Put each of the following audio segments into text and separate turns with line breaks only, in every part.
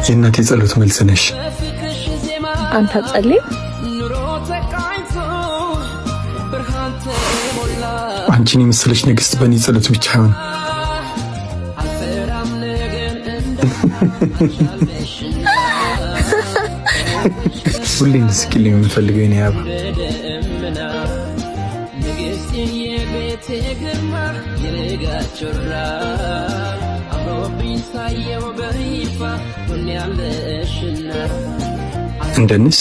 የእናቴ ጸሎት መልስ ነሽ።
አንተ ጸልይ።
አንቺን የመሰለች ንግስት በእኔ ጸሎት ብቻ አይሆን። ሁሌ እንድስቂልኝ የምፈልገው የኔ አባ እንደንስ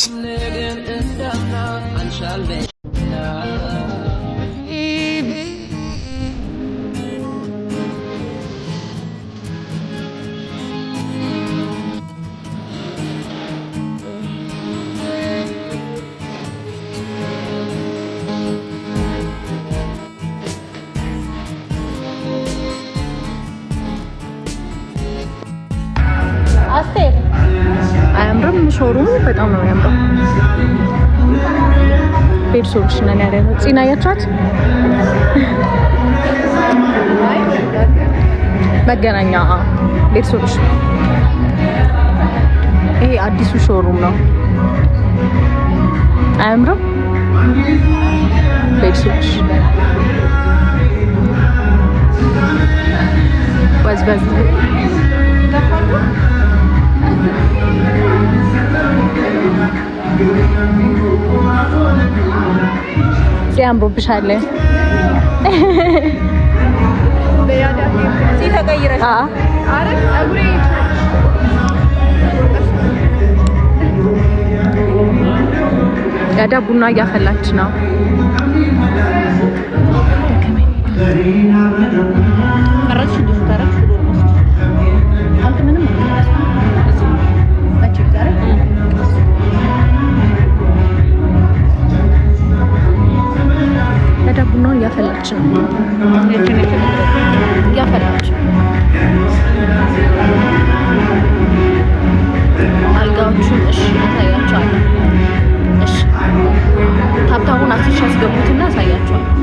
አያምርም? ሾሩሙ በጣም ነው የሚያምረው። ቤት ሶሉሽን ነን ያለው ፂና ያቻት መገናኛ ቤት ሶሉሽን። ይሄ አዲሱ ሾሩም ነው። አያምርም? ቤት ሶሉሽን ወዝበዝ ሲያምሩብሻል። ሲተቀይረሽ አረ ጸጉሬ ያዳ ቡና እያፈላች ነው። ቡናውን እያፈላች ነው። እያፈላች አልጋዎቹን እሺ አሳያቸዋለሁ። እሺ ታብታቡን አስሽ ያስገቡትና አሳያቸዋለሁ።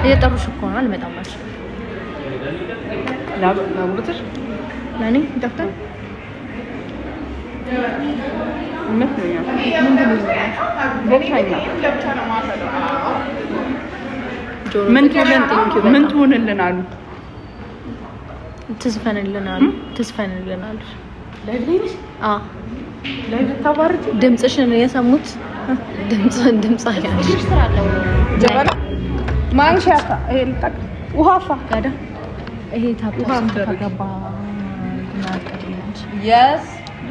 እየጠሩሽ እኮ ነው። አልመጣም ማለት ላብሩትሽ ለኔ ደፍተር ምን ትሆንልን አሉ። ትዝፈንልን አሉ። ድምፅሽን የሰሙት ድምፅ አያለሽ ማንሻታ ይሄ ልጣቅ ውሃፋ ጋዳ ይሄ ታውቃ ተገባ yes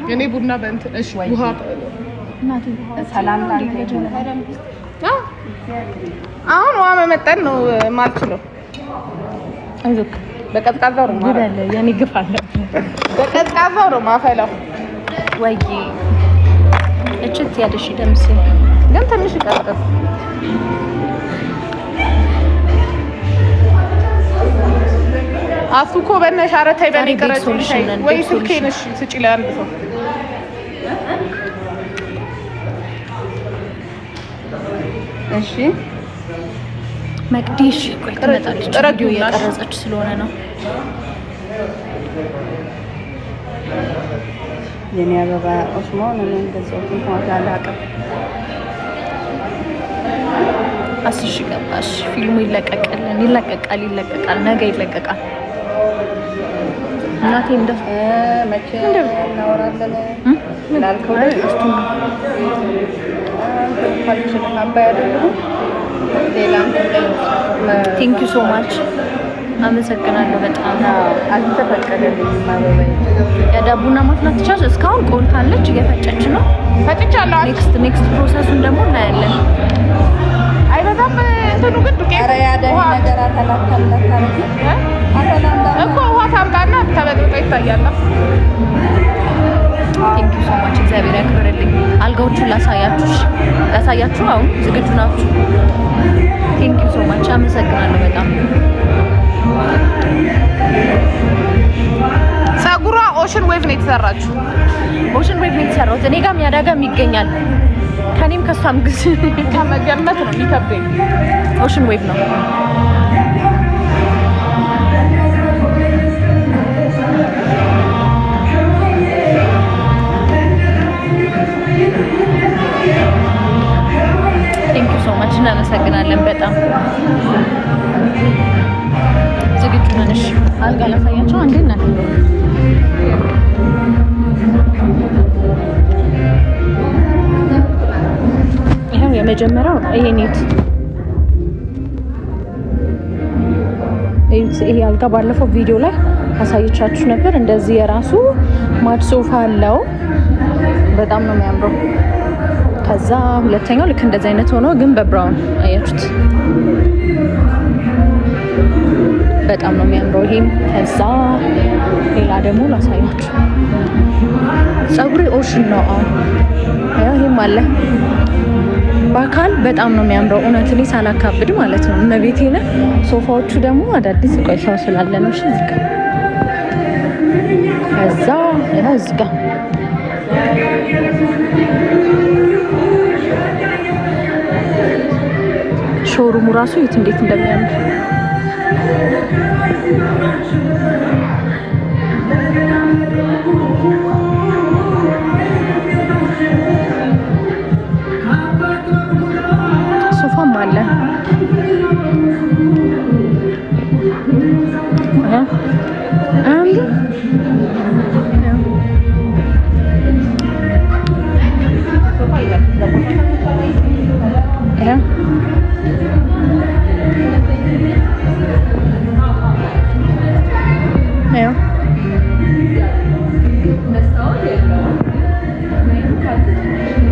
የኔ ቡና በእንት እሺ ውሃ እናቴ ሰላም ላንተ አሁን ውሃ መመጠን ነው ማልችለው። አይዞክ በቀዝቃዛው ነው ማለት ነው። የኔ ግፍ አለ በቀዝቃዛው ነው ማፈላው ወይ እችት ያደሽ ደምሴ ግን ትንሽ ይቀርብ አፍኮ በእናትሽ ኧረ ተይ በኔ ቀረጭልሽ ወይ ስልኬን እሺ ስጪ ለአንድ ሰው እሺ
መቅዲሽ ቆይ ትመጣለች። ቪዲዮ እየቀረጸች ስለሆነ ነው።
የኔ አበባ ኦስማን እኔ እንደዚህ እንኳን አላውቅም።
10 ሺህ ገባሽ። ፊልሙ ይለቀቃል። ነገ ይለቀቃል። እናቴ እንደ
መቼ እናወራለን? ምን አልከው? እስቱ
ቴንክ ዩ ሶ ማች አመሰግናለሁ በጣም።
አልተፈቀደልኝም አበባ
የዳቡና ማፍላት ትቻለሽ። እስካሁን ቆልታለች፣ እየፈጨች ነው።
ፈጭቻለሁ።
ኔክስት ፕሮሰሱን ደግሞ እናያለን።
አይበዛም እንትኑ ግን ዱቄት
ኧረ ያደኝ ነገር አተላተላት
እኮ ውሃ ታምጣና ተበጥብጦ ይታያል።
ቴንክ ዩ ሶ ማች እግዚአብሔር ያክብርልኝ። አልጋዎቹን ላሳያችሁ። አሁን ዝግጁ ናችሁ? ቴንክ ዩ ሶ ማች አመሰግናለሁ በጣም።
ፀጉሯ ኦሽን ዌቭ ነው የተሰራችው።
ኦሽን ዌቭ ነው የተሰራው። እኔ ጋርም ያዳጋም ይገኛል። ከኔም ከሷም ግዝ
ከመገመት ነው የሚከብደኝ።
ኦሽን ዌቭ ነው። ቴንክ ዩ ሶ ማች እናመሰግናለን በጣም። ዝግጁ ነሽ? አልጋ ላሳያቸው አንዴ እናት ይሄው የመጀመሪያው ይሄኔት ይሄ አልጋ ባለፈው ቪዲዮ ላይ አሳይቻችሁ ነበር። እንደዚህ የራሱ ማድ ሶፋ አለው። በጣም ነው የሚያምረው። ከዛ ሁለተኛው ልክ እንደዚህ አይነት ሆኖ ግን በብራውን አያችሁት። በጣም ነው የሚያምረው ይሄም። ከዛ ሌላ ደግሞ ላሳያችሁ። ፀጉሬ ኦሽን ነው። ይሄም አለ በአካል በጣም ነው የሚያምረው። እውነት እኔ ሳላካብድ ማለት ነው። እመቤቴ ነው። ሶፋዎቹ ደግሞ አዳዲስ ቆይሻው ስላለ ነው። እሺ እዚህ ጋር ከዛ ይሄው እዚህ ጋር ሾሩሙ ራሱ የት እንዴት እንደሚያምር ሶፋም አለ።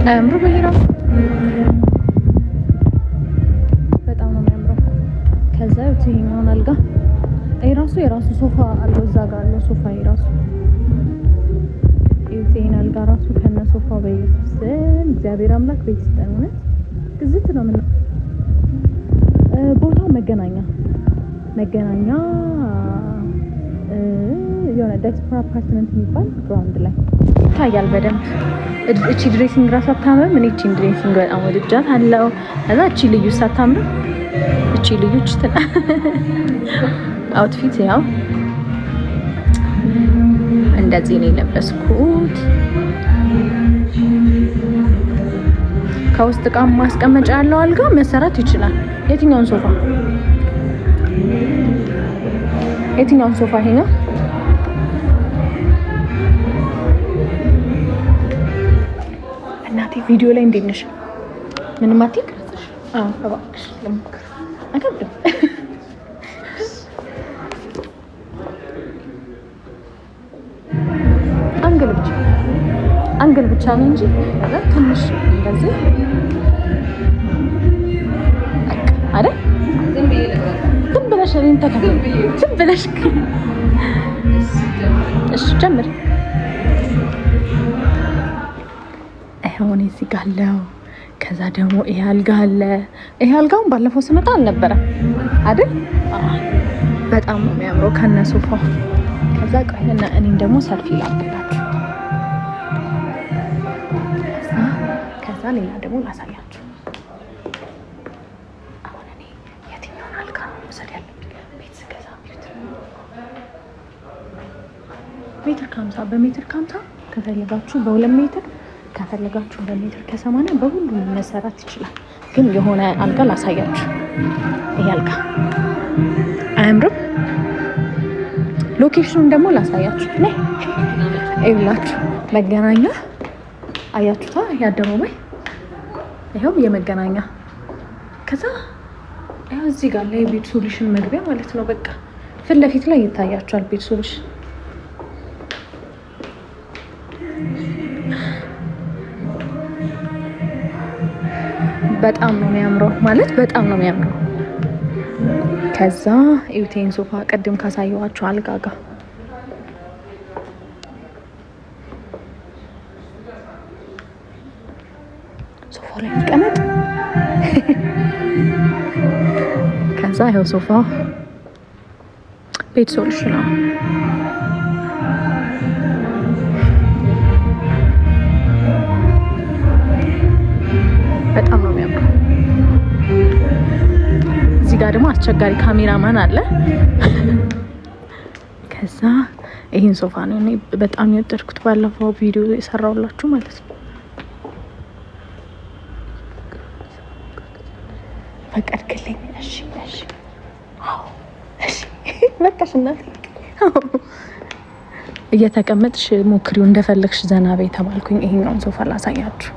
አያምርም? ይሄ ራሱ በጣም ነው የሚያምረው። ከዛ ይሄኛውን አልጋ ይሄ ራሱ የራሱ ሶፋ አለው። እዛ ጋር አለው ሶፋ የራሱ ይሄን አልጋ ራሱ ከነ ሶፋው በኢየሱስ እግዚአብሔር አምላክ ቤት ይስጠን። እውነት ግዝት ነው። ምን ቦታው መገናኛ የሆነ ዳይስፖራ አፓርትመንት የሚባል ግራውንድ ላይ ይታያል በደንብ። እቺ ድሬሲንግ ራሱ አታምርም? እኔ እቺን ድሬሲንግ በጣም ወድጃት አለው። ከዛ እቺ ልዩ ሳታምርም? እቺ ልዩ ችትና አውትፊት ያው እንደዚህ ነው የለበስኩት። ከውስጥ ዕቃ ማስቀመጫ ያለው አልጋ መሰራት ይችላል። የትኛውን ሶፋ ይሄ ነው? እናቴ ቪዲዮ ላይ እንዴት ነሽ? ምንም አትይቅርጽሽ? አዎ እባክሽ ልሞክር። አከብድም አንግል ብቻ ነው እንጂ ትንሽ እንደዚህ አይደል? ዝም ብለሽ እኔን ተከተል። ዝም ብለሽ እሺ ጀምር። ይሄውን እዚህ ጋር አለው። ከዛ ደግሞ ይሄ አልጋ አለ። ይሄ አልጋውን ባለፈው ስመጣ አልነበረም አይደል? በጣም ነው የሚያምረው ከነ ሶፋው። ከዛ ቆይና እኔን ደግሞ ሰልፊ ላድርጋችሁ። ከዛ ሌላ ደግሞ ላሳያችሁ። አሁን እኔ የትኛውን ሜትር ከ50 በሜትር ከ50 ከፈለጋችሁ በ2 ሜትር ከፈለጋችሁ በሜትር ከ80 በሁሉም መሰራት ይችላል። ግን የሆነ አልጋ ላሳያችሁ። ይሄ አልጋ አያምርም? ሎኬሽኑን ደግሞ ላሳያችሁ። ነይ ይኸውላችሁ፣ መገናኛ አያችሁታ? የአደባባይ ይኸው የመገናኛ ከዛ ያው እዚህ ጋር ላይ ቤት ሶሉሽን መግቢያ ማለት ነው። በቃ ፊት ለፊት ላይ ይታያችኋል ቤት ሶሉሽን። በጣም ነው የሚያምረው ማለት በጣም ነው የሚያምረው። ከዛ ኢዩቴን ሶፋ ቅድም ካሳየኋችሁ አልጋ ጋር ሶፋ ላይ ተቀመጥ። ከዛ ይኸው ሶፋ ቤት ሶሉሽን ነው። በጣም ነው የሚያምረው። እዚህ ጋር ደግሞ አስቸጋሪ ካሜራማን አለ። ከዛ ይህን ሶፋ ነው እኔ በጣም የወደድኩት፣ ባለፈው ቪዲዮ የሰራሁላችሁ ማለት ነው። ፈቀድክልኝ? እሺ እሺ፣ አዎ እሺ፣ በቃሽ እናቴ። እየተቀመጥሽ ሞክሪው እንደፈለግሽ ዘና በይ ተባልኩኝ። ይሄኛውን ሶፋ ላሳያችሁ።